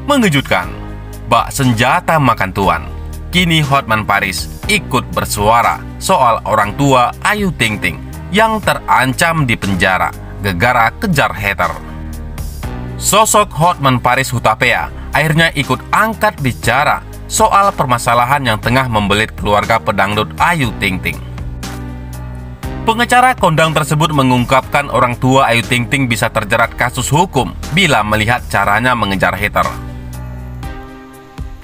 Mengejutkan, bak senjata makan tuan. Kini Hotman Paris ikut bersuara soal orang tua Ayu Ting Ting yang terancam di penjara gegara kejar hater. Sosok Hotman Paris Hutapea akhirnya ikut angkat bicara soal permasalahan yang tengah membelit keluarga pedangdut Ayu Ting Ting. Pengacara kondang tersebut mengungkapkan orang tua Ayu Ting Ting bisa terjerat kasus hukum bila melihat caranya mengejar hater.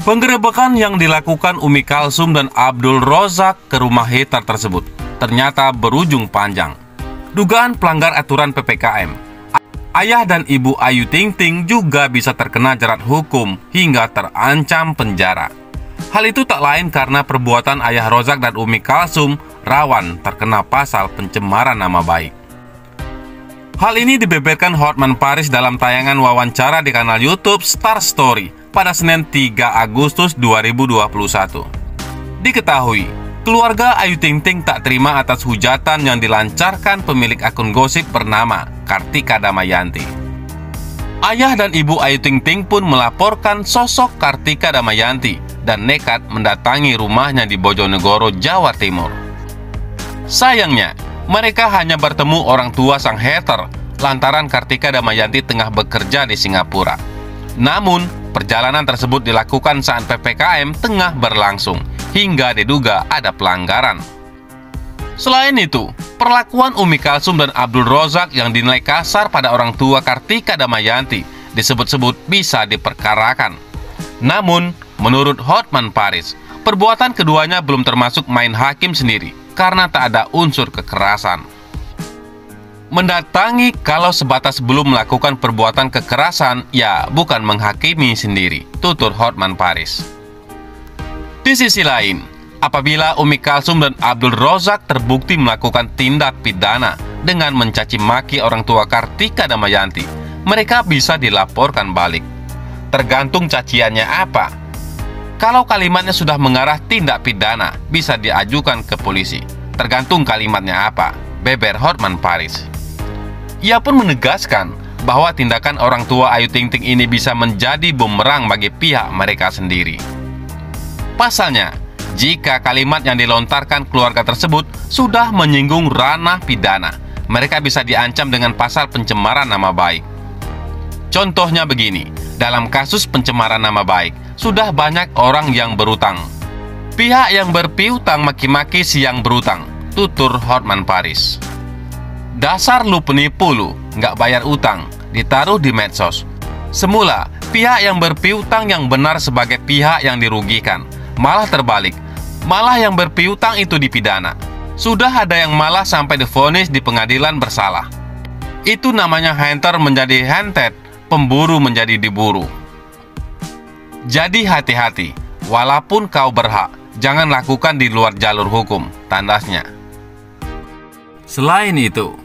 Penggerebekan yang dilakukan Umi Kalsum dan Abdul Rozak ke rumah hater tersebut ternyata berujung panjang. Dugaan pelanggar aturan PPKM. Ayah dan ibu Ayu Ting Ting juga bisa terkena jerat hukum hingga terancam penjara. Hal itu tak lain karena perbuatan ayah Rozak dan Umi Kalsum rawan terkena pasal pencemaran nama baik. Hal ini dibeberkan Hotman Paris dalam tayangan wawancara di kanal YouTube Star Story pada Senin 3 Agustus 2021. Diketahui, keluarga Ayu Ting Ting tak terima atas hujatan yang dilancarkan pemilik akun gosip bernama Kartika Damayanti. Ayah dan ibu Ayu Ting Ting pun melaporkan sosok Kartika Damayanti dan nekat mendatangi rumahnya di Bojonegoro, Jawa Timur. Sayangnya, mereka hanya bertemu orang tua sang hater lantaran Kartika Damayanti tengah bekerja di Singapura. Namun, perjalanan tersebut dilakukan saat PPKM tengah berlangsung hingga diduga ada pelanggaran. Selain itu, perlakuan Umi Kalsum dan Abdul Rozak yang dinilai kasar pada orang tua Kartika Damayanti disebut-sebut bisa diperkarakan. Namun, menurut Hotman Paris, perbuatan keduanya belum termasuk main hakim sendiri karena tak ada unsur kekerasan. Mendatangi kalau sebatas belum melakukan perbuatan kekerasan, ya bukan menghakimi sendiri, tutur Hotman Paris. Di sisi lain, apabila Umi Kalsum dan Abdul Rozak terbukti melakukan tindak pidana dengan mencaci maki orang tua Kartika Damayanti, mereka bisa dilaporkan balik. Tergantung caciannya apa. Kalau kalimatnya sudah mengarah tindak pidana, bisa diajukan ke polisi. Tergantung kalimatnya apa, beber Hotman Paris. Ia pun menegaskan bahwa tindakan orang tua Ayu Ting Ting ini bisa menjadi bumerang bagi pihak mereka sendiri. Pasalnya, jika kalimat yang dilontarkan keluarga tersebut sudah menyinggung ranah pidana, mereka bisa diancam dengan pasal pencemaran nama baik. Contohnya begini, dalam kasus pencemaran nama baik, sudah banyak orang yang berutang. Pihak yang berpiutang maki-maki si yang berutang, tutur Hotman Paris. Dasar lu penipu lu, nggak bayar utang, ditaruh di medsos. Semula, pihak yang berpiutang yang benar sebagai pihak yang dirugikan. Malah terbalik, malah yang berpiutang itu dipidana. Sudah ada yang malah sampai divonis di pengadilan bersalah. Itu namanya hunter menjadi hunted, pemburu menjadi diburu. Jadi hati-hati, walaupun kau berhak, jangan lakukan di luar jalur hukum, tandasnya. Selain itu,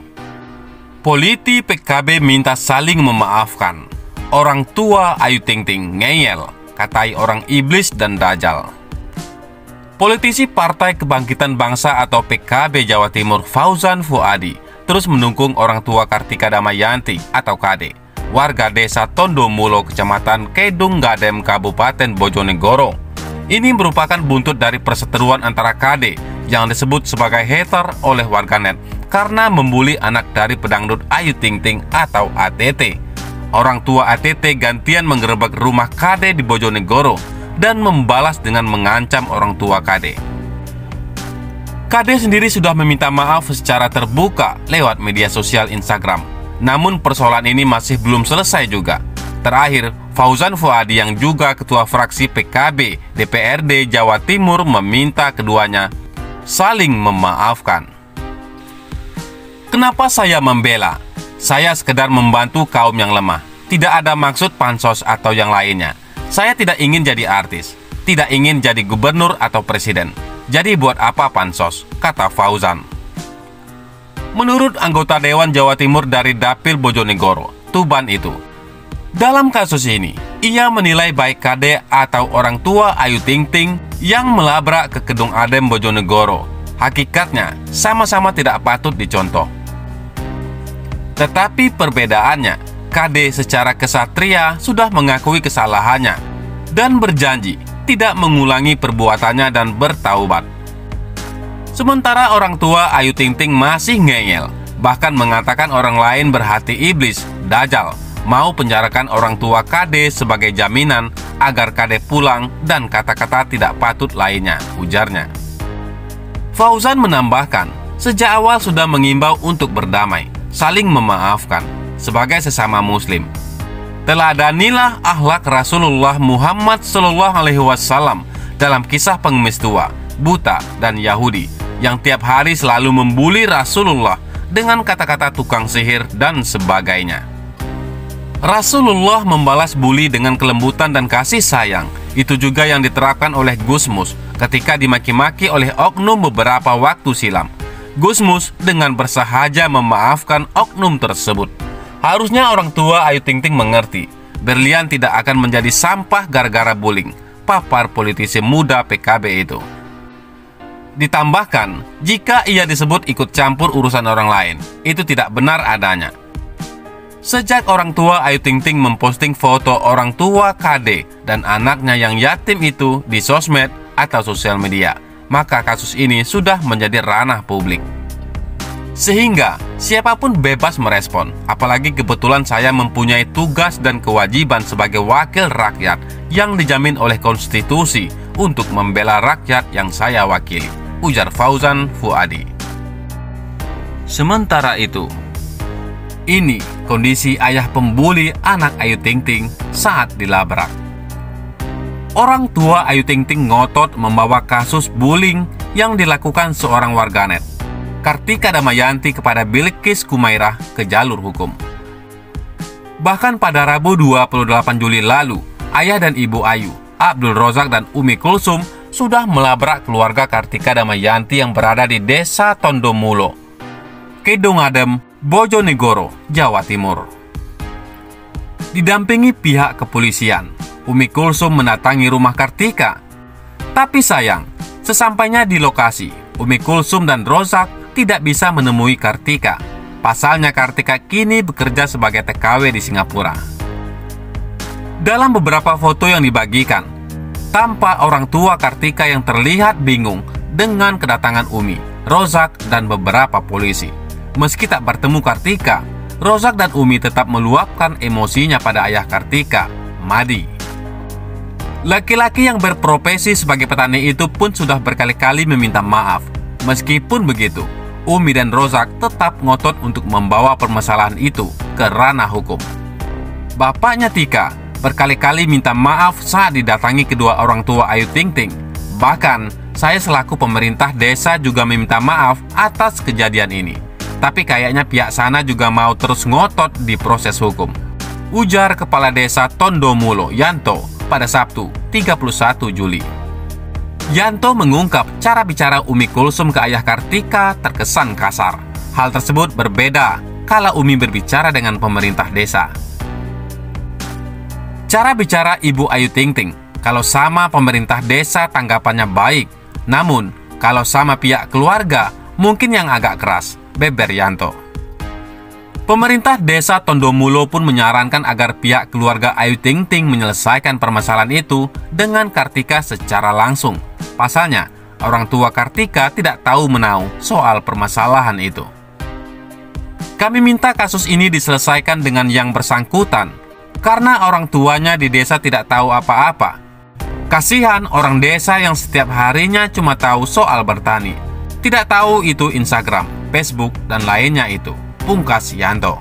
politi PKB minta saling memaafkan. Orang tua Ayu Ting Ting ngeyel, katai orang iblis dan dajal. Politisi Partai Kebangkitan Bangsa atau PKB Jawa Timur Fauzan Fuadi terus mendukung orang tua Kartika Damayanti atau KD, warga desa Tondomulo, Kecamatan Kedung Gadem, Kabupaten Bojonegoro. Ini merupakan buntut dari perseteruan antara KD yang disebut sebagai hater oleh warganet karena membuli anak dari pedangdut Ayu Ting Ting atau ATT. Orang tua ATT gantian menggerebek rumah KD di Bojonegoro dan membalas dengan mengancam orang tua KD. KD sendiri sudah meminta maaf secara terbuka lewat media sosial Instagram. Namun persoalan ini masih belum selesai juga. Terakhir, Fauzan Fuadi yang juga ketua fraksi PKB DPRD Jawa Timur meminta keduanya saling memaafkan. Kenapa saya membela? Saya sekedar membantu kaum yang lemah. Tidak ada maksud pansos atau yang lainnya. Saya tidak ingin jadi artis, tidak ingin jadi gubernur atau presiden. Jadi buat apa pansos? Kata Fauzan. Menurut anggota Dewan Jawa Timur dari Dapil Bojonegoro, Tuban itu, dalam kasus ini, ia menilai baik KD atau orang tua Ayu Ting Ting yang melabrak ke Kedung Adem Bojonegoro. Hakikatnya, sama-sama tidak patut dicontoh. Tetapi perbedaannya, KD secara kesatria sudah mengakui kesalahannya dan berjanji tidak mengulangi perbuatannya dan bertaubat. Sementara orang tua Ayu Ting Ting masih ngeyel, bahkan mengatakan orang lain berhati iblis, dajal, mau penjarakan orang tua KD sebagai jaminan agar KD pulang dan kata-kata tidak patut lainnya, ujarnya. Fauzan menambahkan, sejak awal sudah mengimbau untuk berdamai, saling memaafkan sebagai sesama muslim. Teladanilah akhlak Rasulullah Muhammad SAW dalam kisah pengemis tua, buta, dan Yahudi yang tiap hari selalu membuli Rasulullah dengan kata-kata tukang sihir dan sebagainya. Rasulullah membalas bully dengan kelembutan dan kasih sayang. Itu juga yang diterapkan oleh Gusmus ketika dimaki-maki oleh oknum beberapa waktu silam. Gusmus dengan bersahaja memaafkan oknum tersebut. Harusnya orang tua Ayu Ting Ting mengerti, Berlian tidak akan menjadi sampah gara-gara bullying, papar politisi muda PKB itu. Ditambahkan, jika ia disebut ikut campur urusan orang lain, itu tidak benar adanya. Sejak orang tua Ayu Ting Ting memposting foto orang tua KD dan anaknya yang yatim itu di sosmed atau sosial media, maka kasus ini sudah menjadi ranah publik. Sehingga siapapun bebas merespon, apalagi kebetulan saya mempunyai tugas dan kewajiban sebagai wakil rakyat yang dijamin oleh konstitusi untuk membela rakyat yang saya wakili, ujar Fauzan Fuadi. Sementara itu, ini kondisi ayah pembuli anak Ayu Ting Ting saat dilabrak. Orang tua Ayu Ting Ting ngotot membawa kasus bullying yang dilakukan seorang warganet, Kartika Damayanti, kepada Bilqis Kumairah ke jalur hukum. Bahkan pada Rabu 28 Juli lalu, ayah dan ibu Ayu, Abdul Rozak dan Umi Kulsum sudah melabrak keluarga Kartika Damayanti yang berada di Desa Tondomulo, Kedongadem, Bojonegoro, Jawa Timur. Didampingi pihak kepolisian, Umi Kulsum mendatangi rumah Kartika. Tapi sayang, sesampainya di lokasi, Umi Kulsum dan Rozak tidak bisa menemui Kartika. Pasalnya Kartika kini bekerja sebagai TKW di Singapura. Dalam beberapa foto yang dibagikan, tampak orang tua Kartika yang terlihat bingung dengan kedatangan Umi, Rozak, dan beberapa polisi. Meski tak bertemu Kartika, Rozak dan Umi tetap meluapkan emosinya pada ayah Kartika, Madi. Laki-laki yang berprofesi sebagai petani itu pun sudah berkali-kali meminta maaf. Meskipun begitu, Umi dan Rozak tetap ngotot untuk membawa permasalahan itu ke ranah hukum. Bapaknya Tika berkali-kali minta maaf saat didatangi kedua orang tua Ayu Ting Ting. Bahkan, saya selaku pemerintah desa juga meminta maaf atas kejadian ini. Tapi kayaknya pihak sana juga mau terus ngotot di proses hukum, ujar Kepala Desa Tondomulo, Yanto, pada Sabtu 31 Juli. Yanto mengungkap cara bicara Umi Kulsum ke ayah Kartika terkesan kasar. Hal tersebut berbeda kala Umi berbicara dengan pemerintah desa. Cara bicara Ibu Ayu Ting Ting, kalau sama pemerintah desa tanggapannya baik. Namun, kalau sama pihak keluarga, mungkin yang agak keras, beber Yanto. Pemerintah desa Tondomulo pun menyarankan agar pihak keluarga Ayu Ting Ting menyelesaikan permasalahan itu dengan Kartika secara langsung. Pasalnya, orang tua Kartika tidak tahu menau soal permasalahan itu. Kami minta kasus ini diselesaikan dengan yang bersangkutan, karena orang tuanya di desa tidak tahu apa-apa. Kasihan orang desa yang setiap harinya cuma tahu soal bertani, tidak tahu itu Instagram, Facebook, dan lainnya itu, pungkas Yanto.